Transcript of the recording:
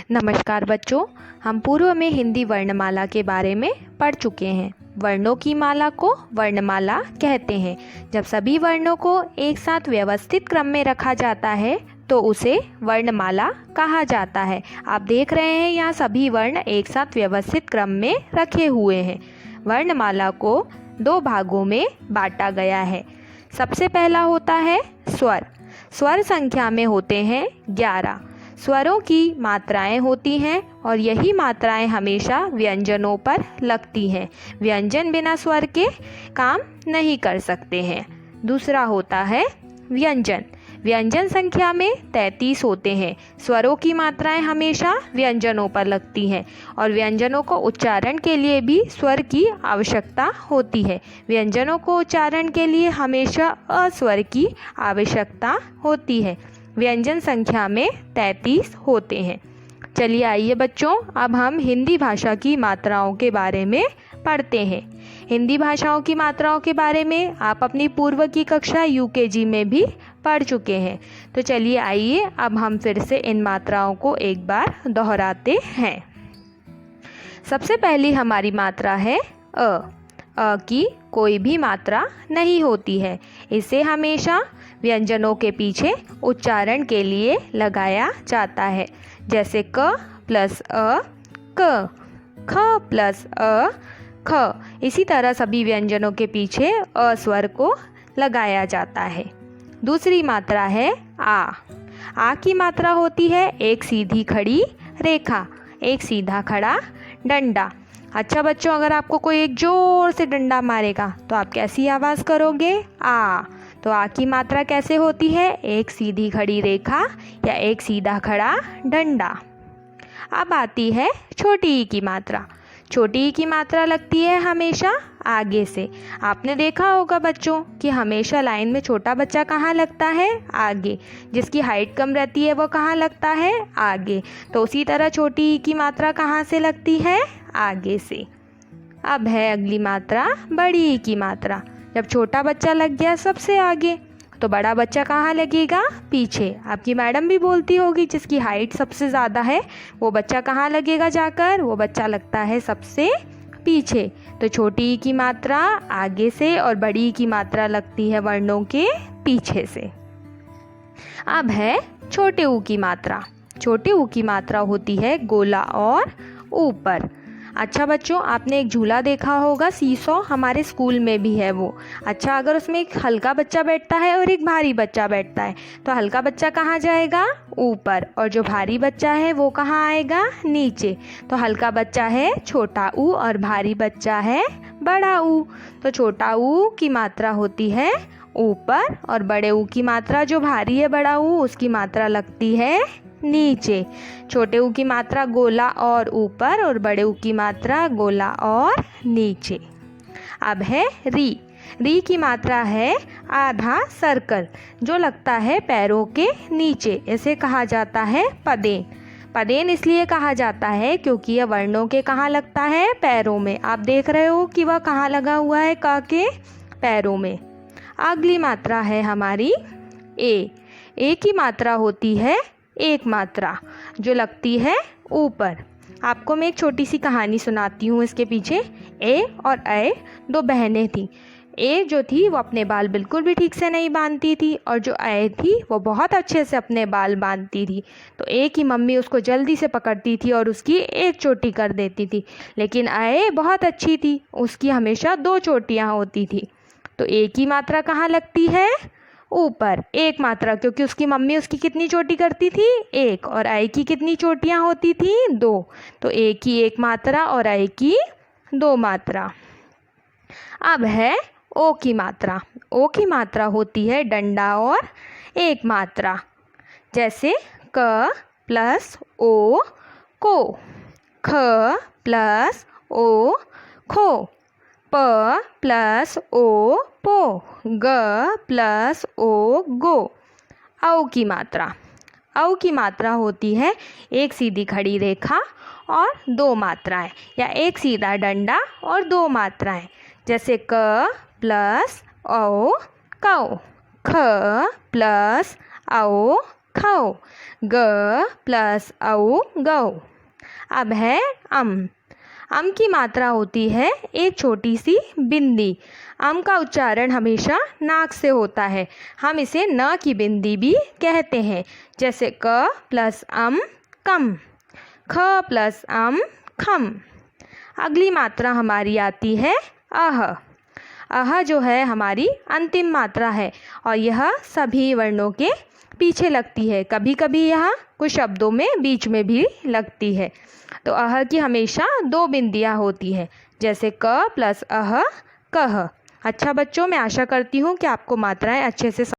नमस्कार बच्चों, हम पूर्व में हिंदी वर्णमाला के बारे में पढ़ चुके हैं। वर्णों की माला को वर्णमाला कहते हैं। जब सभी वर्णों को एक साथ व्यवस्थित क्रम में रखा जाता है तो उसे वर्णमाला कहा जाता है। आप देख रहे हैं यहाँ सभी वर्ण एक साथ व्यवस्थित क्रम में रखे हुए हैं। वर्णमाला को दो भागों में बांटा गया है। सबसे पहला होता है स्वर। स्वर संख्या में होते हैं 11। स्वरों की मात्राएं होती हैं और यही मात्राएं हमेशा व्यंजनों पर लगती हैं। व्यंजन बिना स्वर के काम नहीं कर सकते हैं। दूसरा होता है व्यंजन। व्यंजन संख्या में 33 होते हैं। स्वरों की मात्राएं हमेशा व्यंजनों पर लगती हैं और व्यंजनों को उच्चारण के लिए भी स्वर की आवश्यकता होती है। व्यंजनों को उच्चारण के लिए हमेशा अस्वर की आवश्यकता होती है। व्यंजन संख्या में 33 होते हैं। चलिए आइए बच्चों, अब हम हिंदी भाषा की मात्राओं के बारे में पढ़ते हैं। हिंदी भाषाओं की मात्राओं के बारे में आप अपनी पूर्व की कक्षा यूकेजी में भी पढ़ चुके हैं। तो चलिए आइए अब हम फिर से इन मात्राओं को एक बार दोहराते हैं। सबसे पहली हमारी मात्रा है अ। अ की कोई भी मात्रा नहीं होती है। इसे हमेशा व्यंजनों के पीछे उच्चारण के लिए लगाया जाता है, जैसे क प्लस अ क, ख प्लस अ ख। इसी तरह सभी व्यंजनों के पीछे अ स्वर को लगाया जाता है। दूसरी मात्रा है आ। आ की मात्रा होती है एक सीधी खड़ी रेखा, एक सीधा खड़ा डंडा। अच्छा बच्चों, अगर आपको कोई एक जोर से डंडा मारेगा तो आप कैसी आवाज़ करोगे? आ। तो आ की मात्रा कैसे होती है? एक सीधी खड़ी रेखा या एक सीधा खड़ा डंडा। अब आती है छोटी ई की मात्रा। छोटी ई की मात्रा लगती है हमेशा आगे से। आपने देखा होगा बच्चों कि हमेशा लाइन में छोटा बच्चा कहाँ लगता है? आगे। जिसकी हाइट कम रहती है वो कहाँ लगता है? आगे। तो उसी तरह छोटी ई की मात्रा कहाँ से लगती है? आगे से। अब है अगली मात्रा बड़ी ई की मात्रा। जब छोटा बच्चा लग गया सबसे आगे तो बड़ा बच्चा कहाँ लगेगा? पीछे। आपकी मैडम भी बोलती होगी जिसकी हाइट सबसे ज़्यादा है वो बच्चा कहाँ लगेगा जाकर? वो बच्चा लगता है सबसे पीछे। तो छोटी ई की मात्रा आगे से और बड़ी ई की मात्रा लगती है वर्णों के पीछे से। अब है छोटे ऊ की मात्रा। छोटे ऊ की मात्रा होती है गोला और ऊपर। अच्छा बच्चों, आपने एक झूला देखा होगा, सीसॉ, हमारे स्कूल में भी है वो। अच्छा, अगर उसमें एक हल्का बच्चा बैठता है और एक भारी बच्चा बैठता है तो हल्का बच्चा कहाँ जाएगा? ऊपर, और जो भारी बच्चा है वो कहाँ आएगा? नीचे। तो हल्का बच्चा है छोटा ऊ और भारी बच्चा है बड़ा ऊ। तो छोटा ऊ की मात्रा होती है ऊपर और बड़े ऊ की मात्रा, जो भारी है बड़ा ऊ, उसकी मात्रा लगती है नीचे। छोटे ऊ की मात्रा गोला और ऊपर और बड़े ऊ की मात्रा गोला और नीचे। अब है री। री की मात्रा है आधा सर्कल, जो लगता है पैरों के नीचे। इसे कहा जाता है पदेन। पदेन इसलिए कहा जाता है क्योंकि यह वर्णों के कहाँ लगता है? पैरों में। आप देख रहे हो कि वह कहाँ लगा हुआ है? क के पैरों में। अगली मात्रा है हमारी ए। ए की मात्रा होती है एक मात्रा, जो लगती है ऊपर। आपको मैं एक छोटी सी कहानी सुनाती हूँ इसके पीछे। ए और ए दो बहनें थीं। ए जो थी वो अपने बाल बिल्कुल भी ठीक से नहीं बांधती थी और जो ए थी वो बहुत अच्छे से अपने बाल बांधती थी। तो ए की मम्मी उसको जल्दी से पकड़ती थी और उसकी एक चोटी कर देती थी, लेकिन ए बहुत अच्छी थी, उसकी हमेशा दो चोटियाँ होती थी। तो ए की मात्रा कहाँ लगती है? ऊपर, एक मात्रा, क्योंकि उसकी मम्मी उसकी कितनी चोटी करती थी? एक। और आई की कितनी चोटियाँ होती थी? दो। तो ए की एक मात्रा और आई की दो मात्रा। अब है ओ की मात्रा। ओ की मात्रा होती है डंडा और एक मात्रा, जैसे क प्लस ओ को, ख प्लस ओ खो, प प्लस ओ पो, ग प्लस ओ गो। औ की मात्रा। औ की मात्रा होती है एक सीधी खड़ी रेखा और दो मात्राएं, या एक सीधा डंडा और दो मात्राएं, जैसे क प्लस औ कौ, ख प्लस औ खो। ग प्लस औ गौ। अब है अम। अम की मात्रा होती है एक छोटी सी बिंदी। अम का उच्चारण हमेशा नाक से होता है। हम इसे न की बिंदी भी कहते हैं। जैसे क प्लस अम कम, ख प्लस अम खम। अगली मात्रा हमारी आती है अह। अह जो है हमारी अंतिम मात्रा है और यह सभी वर्णों के पीछे लगती है। कभी कभी यह कुछ शब्दों में बीच में भी लगती है। तो अह की हमेशा 2 बिंदियाँ होती है, जैसे क प्लस अह कह। अच्छा बच्चों, मैं आशा करती हूँ कि आपको मात्राएं अच्छे से